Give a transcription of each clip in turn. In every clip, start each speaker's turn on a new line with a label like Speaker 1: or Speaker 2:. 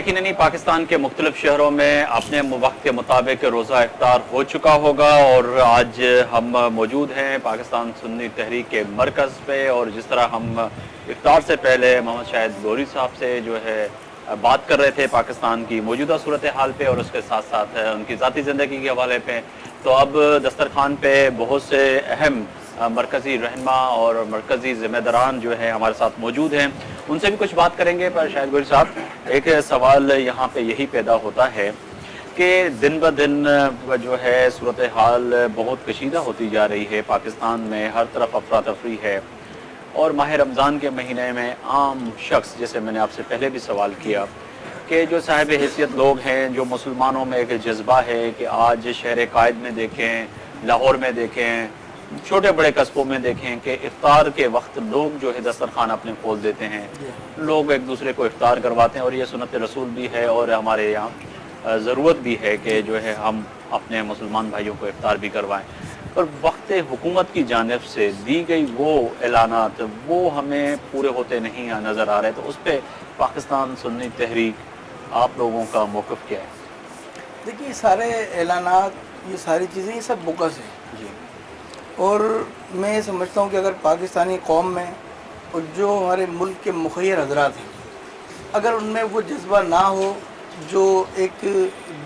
Speaker 1: یقیناً پاکستان کے مختلف شہروں میں اپنے وقت کے مطابق روزہ افطار ہو چکا ہوگا، اور آج ہم موجود ہیں پاکستان سنی تحریک کے مرکز پہ، اور جس طرح ہم افطار سے پہلے محمد شاہد گوری صاحب سے جو ہے بات کر رہے تھے پاکستان کی موجودہ صورتحال پہ اور اس کے ساتھ ساتھ ان کی ذاتی زندگی کے حوالے پہ، تو اب دسترخوان پہ بہت سے اہم مرکزی رہنما اور مرکزی ذمہ داران جو ہیں ہمارے ساتھ موجود ہیں، ان سے بھی کچھ بات کریں گے۔ پر شاہد گوری صاحب، ایک سوال یہاں پہ یہی پیدا ہوتا ہے کہ دن بہ دن جو ہے صورتحال بہت کشیدہ ہوتی جا رہی ہے پاکستان میں، ہر طرف افراتفری ہے، اور ماہ رمضان کے مہینے میں عام شخص، جیسے میں نے آپ سے پہلے بھی سوال کیا، کہ جو صاحب حیثیت لوگ ہیں، جو مسلمانوں میں ایک جذبہ ہے کہ آج شہر قائد میں دیکھیں، لاہور میں دیکھیں، چھوٹے بڑے قصبوں میں دیکھیں کہ افطار کے وقت لوگ جو ہے دسترخوان اپنے کھول دیتے ہیں، لوگ ایک دوسرے کو افطار کرواتے ہیں، اور یہ سنت رسول بھی ہے، اور ہمارے یہاں ضرورت بھی ہے کہ جو ہے ہم اپنے مسلمان بھائیوں کو افطار بھی کروائیں۔ پر وقت حکومت کی جانب سے دی گئی وہ اعلانات وہ ہمیں پورے ہوتے نہیں نظر آ رہے، تو اس پہ پاکستان سنی تحریک آپ لوگوں کا موقف کیا ہے؟
Speaker 2: دیکھیے، سارے اعلانات، یہ ساری چیزیں، یہ سب بوگس ہیں
Speaker 1: جی،
Speaker 2: اور میں یہ سمجھتا ہوں کہ اگر پاکستانی قوم میں اور جو ہمارے ملک کے مخیر حضرات ہیں، اگر ان میں وہ جذبہ نہ ہو جو ایک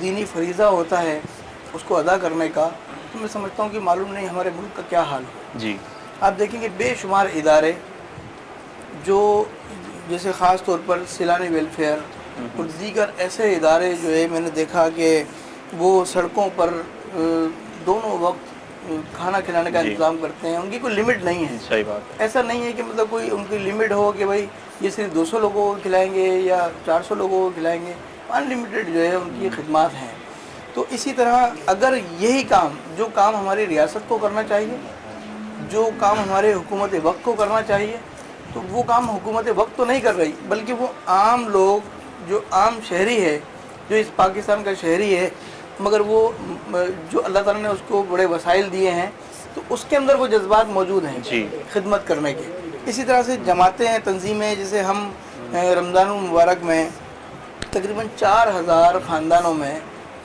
Speaker 2: دینی فریضہ ہوتا ہے اس کو ادا کرنے کا، تو میں سمجھتا ہوں کہ معلوم نہیں ہمارے ملک کا کیا حال ہو۔
Speaker 1: جی،
Speaker 2: آپ دیکھیں کہ بے شمار ادارے جو جیسے خاص طور پر سیلانی ویلفیئر اور دیگر ایسے ادارے جو ہے، میں نے دیکھا کہ وہ سڑکوں پر دونوں وقت کھانا کھلانے کا انتظام کرتے ہیں، ان کی کوئی لمٹ نہیں ہے۔
Speaker 1: صحیح بات،
Speaker 2: ایسا نہیں ہے کہ مطلب کوئی ان کی لمٹ ہو کہ بھائی یہ صرف 200 لوگوں کو کھلائیں گے یا 400 لوگوں کو کھلائیں گے، ان لمیٹڈ جو ہے ان کی خدمات ہیں۔ تو اسی طرح اگر یہی کام، جو کام ہماری ریاست کو کرنا چاہیے، جو کام ہمارے حکومت وقت کو کرنا چاہیے، تو وہ کام حکومت وقت تو نہیں کر رہی، بلکہ وہ عام لوگ، جو عام شہری ہے، جو اس پاکستان کا شہری ہے، مگر وہ جو اللہ تعالیٰ نے اس کو بڑے وسائل دیے ہیں، تو اس کے اندر وہ جذبات موجود ہیں
Speaker 1: جی،
Speaker 2: خدمت کرنے کے۔ اسی طرح سے جماعتیں ہیں، تنظیمیں، جیسے ہم رمضان المبارک میں تقریباً 4000 خاندانوں میں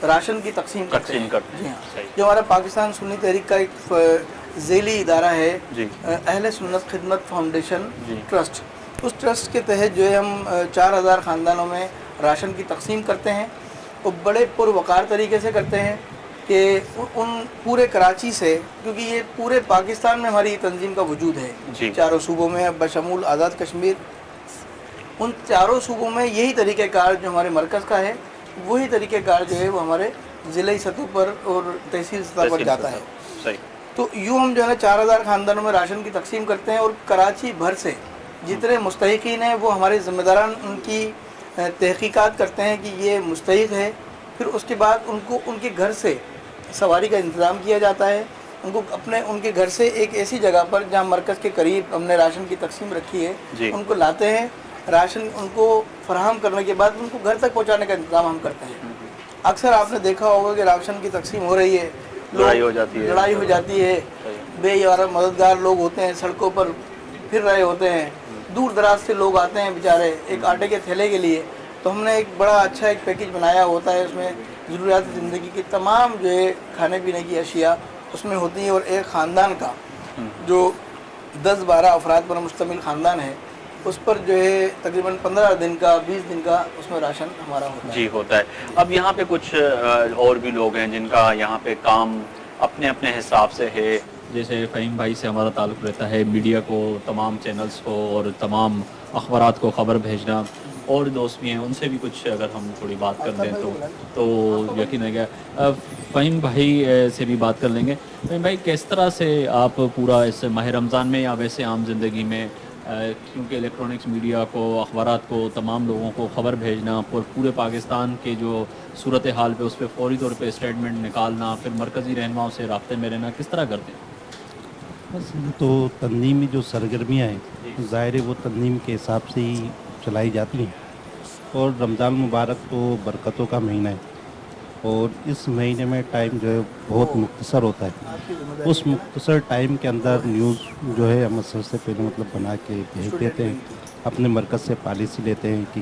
Speaker 2: راشن کی تقسیم کرتے ہیں۔ جی ہاں، جو ہمارا پاکستان سنی تحریک کا ایک ذیلی ادارہ ہے، اہل سنت خدمت فاؤنڈیشن ٹرسٹ، اس ٹرسٹ کے تحت جو ہے ہم 4000 خاندانوں میں راشن کی تقسیم کرتے ہیں، اور بڑے پروقار طریقے سے کرتے ہیں کہ ان پورے کراچی سے، کیونکہ یہ پورے پاکستان میں ہماری تنظیم کا وجود ہے، چاروں صوبوں میں بشمول آزاد کشمیر، ان چاروں صوبوں میں یہی طریقہ کار جو ہمارے مرکز کا ہے، وہی طریقہ کار جو ہے وہ ہمارے ضلعی سطح پر اور تحصیل سطح پر جاتا ہے۔ تو یوں ہم جو ہے 4000 خاندانوں میں راشن کی تقسیم کرتے ہیں، اور کراچی بھر سے جتنے مستحقین ہیں وہ ہمارے ذمہ داران ان کی تحقیقات کرتے ہیں کہ یہ مستحق ہے، پھر اس کے بعد ان کو ان کے گھر سے سواری کا انتظام کیا جاتا ہے، ان کو ان کے گھر سے ایک ایسی جگہ پر جہاں مرکز کے قریب ہم نے راشن کی تقسیم رکھی ہے، ان کو لاتے ہیں، راشن ان کو فراہم کرنے کے بعد ان کو گھر تک پہنچانے کا انتظام ہم کرتے ہیں۔ اکثر آپ نے دیکھا ہوگا کہ راشن کی تقسیم ہو رہی ہے، لڑائی ہو جاتی ہے، بے یار مددگار لوگ ہوتے ہیں، سڑکوں پر پھر رہے ہوتے ہیں، دور دراز سے لوگ آتے ہیں بیچارے ایک آٹے کے تھیلے کے لیے، تو ہم نے ایک بڑا اچھا ایک پیکج بنایا ہوتا ہے، اس میں ضروریات زندگی کی تمام جو ہے کھانے پینے کی اشیاء اس میں ہوتی ہیں، اور ایک خاندان کا جو 10-12 افراد پر مشتمل خاندان ہے، اس پر جو ہے تقریباً 15 دن کا 20 دن کا اس میں راشن ہمارا ہوتا ہے۔
Speaker 1: جی، ہوتا ہے۔ اب یہاں پہ کچھ اور بھی لوگ ہیں جن کا یہاں پہ کام اپنے اپنے حساب سے ہے، جیسے فہیم بھائی سے ہمارا تعلق رہتا ہے، میڈیا کو، تمام چینلز کو اور تمام اخبارات کو خبر بھیجنا، اور دوست بھی ہیں، ان سے بھی کچھ اگر ہم تھوڑی بات کر لیں تو یقین ہے کہ فہیم بھائی سے بھی بات کر لیں گے۔ فہیم بھائی، کس طرح سے آپ پورا اس ماہ رمضان میں یا ویسے عام زندگی میں، کیونکہ الیکٹرانکس میڈیا کو، اخبارات کو، تمام لوگوں کو خبر بھیجنا، اور پورے پاکستان کے جو صورتحال پہ اس پہ فوری طور پہ اسٹیٹمنٹ نکالنا، پھر مرکزی رہنماؤں سے رابطے میں رہنا، کس طرح کرتے ہیں؟
Speaker 3: بس تو تنظیمی جو سرگرمیاں ہیں ظاہر ہے وہ تنظیم کے حساب سے ہی چلائی جاتی ہیں، اور رمضان مبارک تو برکتوں کا مہینہ ہے، اور اس مہینے میں ٹائم جو ہے بہت مختصر ہوتا ہے۔ اس مختصر ٹائم کے اندر نیوز جو ہے ہم سب سے پہلے بنا کے بھیج دیتے ہیں، اپنے مرکز سے پالیسی لیتے ہیں کہ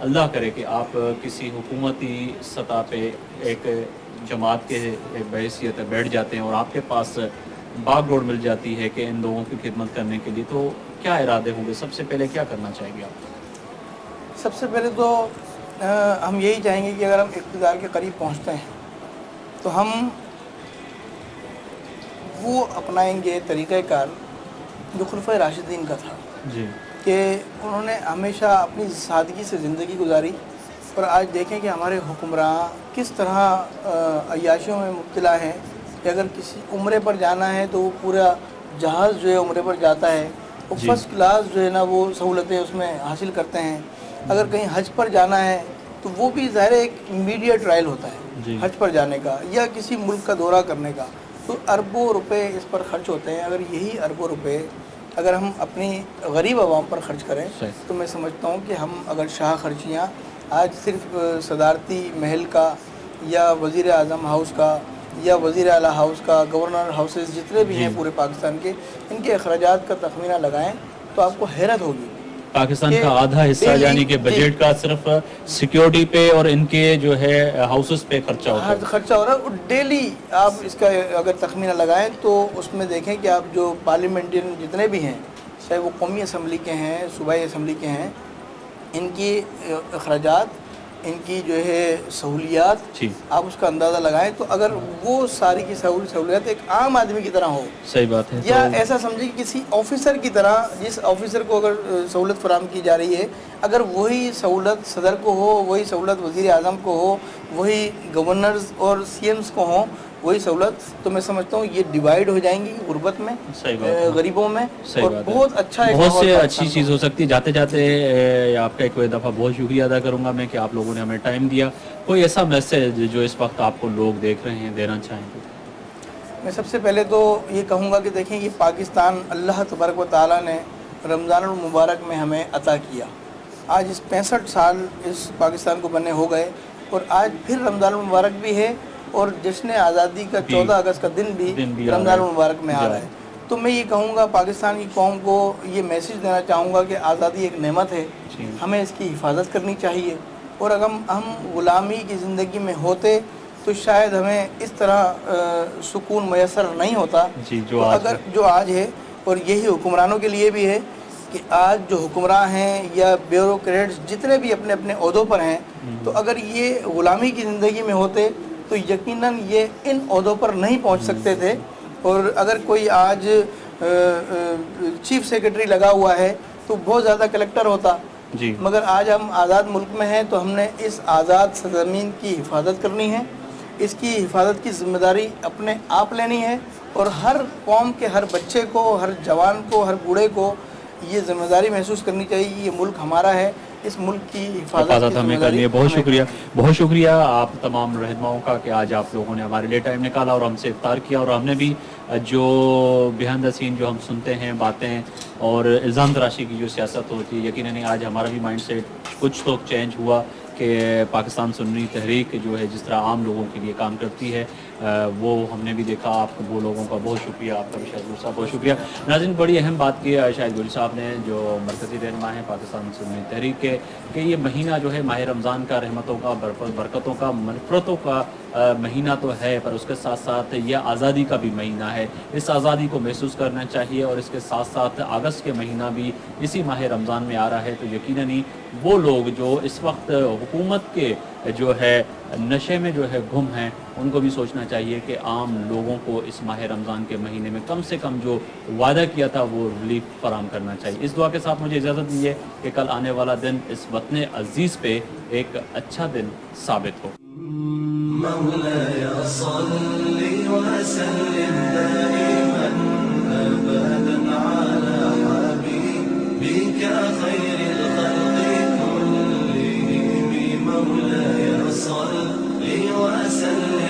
Speaker 1: اللہ کرے کہ آپ کسی حکومتی سطح پہ ایک جماعت کے بحیثیت بیٹھ جاتے ہیں اور آپ کے پاس باغ ڈور مل جاتی ہے کہ ان لوگوں کی خدمت کرنے کے لیے، تو کیا ارادے ہوں گے؟ سب سے پہلے کیا کرنا چاہیں گے آپ؟
Speaker 2: سب سے پہلے تو ہم یہی چاہیں گے کہ اگر ہم اقتدار کے قریب پہنچتے ہیں تو ہم وہ اپنائیں گے طریقہ کار جو خلفۂ راشدین کا تھا،
Speaker 1: جی، کہ
Speaker 2: انہوں نے ہمیشہ اپنی سادگی سے زندگی گزاری، اور آج دیکھیں کہ ہمارے حکمراں کس طرح عیاشیوں میں مبتلا ہیں کہ اگر کسی عمرے پر جانا ہے تو وہ پورا جہاز جو ہے عمرے پر جاتا ہے، وہ فرسٹ کلاس جو ہے نا وہ سہولتیں اس میں حاصل کرتے ہیں۔ اگر کہیں حج پر جانا ہے تو وہ بھی ظاہر ایک میڈیا ٹرائل ہوتا ہے حج پر جانے کا یا کسی ملک کا دورہ کرنے کا، تو اربوں روپے اس پر خرچ ہوتے ہیں۔ اگر یہی اربوں روپے اگر ہم اپنی غریب عوام پر خرچ کریں تو میں سمجھتا ہوں کہ ہم اگر شاہ خرچیاں آج صرف صدارتی محل کا یا وزیر اعظم ہاؤس کا یا وزیر اعلیٰ ہاؤس کا، گورنر ہاؤسز جتنے بھی ہیں پورے پاکستان کے، ان کے اخراجات کا تخمینہ لگائیں تو آپ کو حیرت ہوگی۔
Speaker 1: پاکستان کا آدھا حصہ یعنی کہ بجٹ کا صرف سیکیورٹی پہ اور ان کے جو ہے ہاؤسز پہ خرچہ ہوتا ہے،
Speaker 2: خرچہ ہو رہا ہے۔ اور ڈیلی آپ اس کا اگر تخمینہ لگائیں تو اس میں دیکھیں کہ آپ جو پارلیمنٹین جتنے بھی ہیں، چاہے وہ قومی اسمبلی کے ہیں، صوبائی اسمبلی کے ہیں، ان کی اخراجات، ان کی جو ہے سہولیات، آپ اس کا اندازہ لگائیں تو اگر وہ ساری کی سہولیات ایک عام آدمی کی طرح ہو،
Speaker 1: صحیح بات ہے،
Speaker 2: یا ایسا سمجھے کہ کسی آفیسر کی طرح، جس آفیسر کو اگر سہولت فراہم کی جا رہی ہے، اگر وہی سہولت صدر کو ہو، وہی سہولت وزیر اعظم کو ہو، وہی گورنرز اور سی ایمز کو ہوں وہی سہولت، تو میں سمجھتا ہوں یہ ڈیوائیڈ ہو جائیں گی غربت میں، غریبوں میں، اور بہت اچھا
Speaker 1: بہت سے اچھی چیز ہو سکتی ہے۔ جاتے جاتے آپ کا ایک دفعہ بہت شکریہ ادا کروں گا میں کہ آپ لوگوں نے ہمیں ٹائم دیا۔ کوئی ایسا میسج جو اس وقت آپ کو لوگ دیکھ رہے ہیں دینا چاہیں گے؟
Speaker 2: میں سب سے پہلے تو یہ کہوں گا کہ دیکھیں یہ پاکستان اللہ تبارک و تعالیٰ نے رمضان المبارک میں ہمیں عطا کیا۔ آج اس 65 سال اس پاکستان کو بنے ہو گئے، اور آج پھر رمضان المبارک بھی ہے، اور جشن آزادی کا 14 اگست کا دن بھی رمضان المبارک میں آ رہا ہے۔ تو میں یہ کہوں گا پاکستان کی قوم کو یہ میسج دینا چاہوں گا کہ آزادی ایک نعمت ہے، ہمیں اس کی حفاظت کرنی چاہیے، اور اگر ہم غلامی کی زندگی میں ہوتے تو شاید ہمیں اس طرح سکون میسر نہیں ہوتا جو آج ہے۔ اور یہی حکمرانوں کے لیے بھی ہے کہ آج جو حکمراں ہیں یا بیوروکریٹس جتنے بھی اپنے اپنے عہدوں پر ہیں، تو اگر یہ غلامی کی زندگی میں ہوتے تو یقیناً یہ ان عہدوں پر نہیں پہنچ سکتے تھے۔ اور اگر کوئی آج چیف سیکرٹری لگا ہوا ہے تو بہت زیادہ کلیکٹر ہوتا، مگر آج ہم آزاد ملک میں ہیں تو ہم نے اس آزاد سرزمین کی حفاظت کرنی ہے، اس کی حفاظت کی ذمہ داری اپنے آپ لینی ہے، اور ہر قوم کے ہر بچے کو، ہر جوان کو، ہر بوڑھے کو یہ ذمہ داری محسوس کرنی چاہیے کہ یہ ملک ہمارا ہے، اس ملک کی حفاظت
Speaker 1: ہمیں کرنی ہے۔ بہت شکریہ آپ تمام رہنماؤں کا کہ آج آپ لوگوں نے ہمارے لیے ٹائم نکالا اور ہم سے افطار کیا، اور ہم نے بھی جو بیہائنڈ دا سین جو ہم سنتے ہیں باتیں اور الزام تراشی کی جو سیاست ہوتی ہے، یقیناً آج ہمارا بھی مائنڈ سیٹ کچھ تو چینج ہوا کہ پاکستان سنی تحریک جو ہے جس طرح عام لوگوں کے لیے کام کرتی ہے وہ ہم نے بھی دیکھا۔ آپ کو وہ لوگوں کا بہت شکریہ، آپ کا بھی شاہد گل صاحب بہت شکریہ۔ ناظرین، بڑی اہم بات کی شاہد گل صاحب نے جو مرکزی رہنما ہیں پاکستان سنی تحریک کے، کہ یہ مہینہ جو ہے ماہ رمضان کا رحمتوں کا، برکتوں کا، مغفرتوں کا مہینہ تو ہے، پر اس کے ساتھ ساتھ یہ آزادی کا بھی مہینہ ہے۔ اس آزادی کو محسوس کرنا چاہیے، اور اس کے ساتھ ساتھ اگست کے مہینہ بھی اسی ماہ رمضان میں آ رہا ہے، تو یقیناً ہی وہ لوگ جو اس وقت حکومت کے جو ہے نشے میں جو ہے گم ہیں، ان کو بھی سوچنا چاہیے کہ عام لوگوں کو اس ماہ رمضان کے مہینے میں کم سے کم جو وعدہ کیا تھا وہ ریلیف فراہم کرنا چاہیے۔ اس دعا کے ساتھ مجھے اجازت دیجیے کہ کل آنے والا دن اس وطن عزیز پہ ایک اچھا دن ثابت ہو۔ مولاي صل وسلم دائما ابدا على حبيبك خير الخلق كلهم مولاي صل وسلم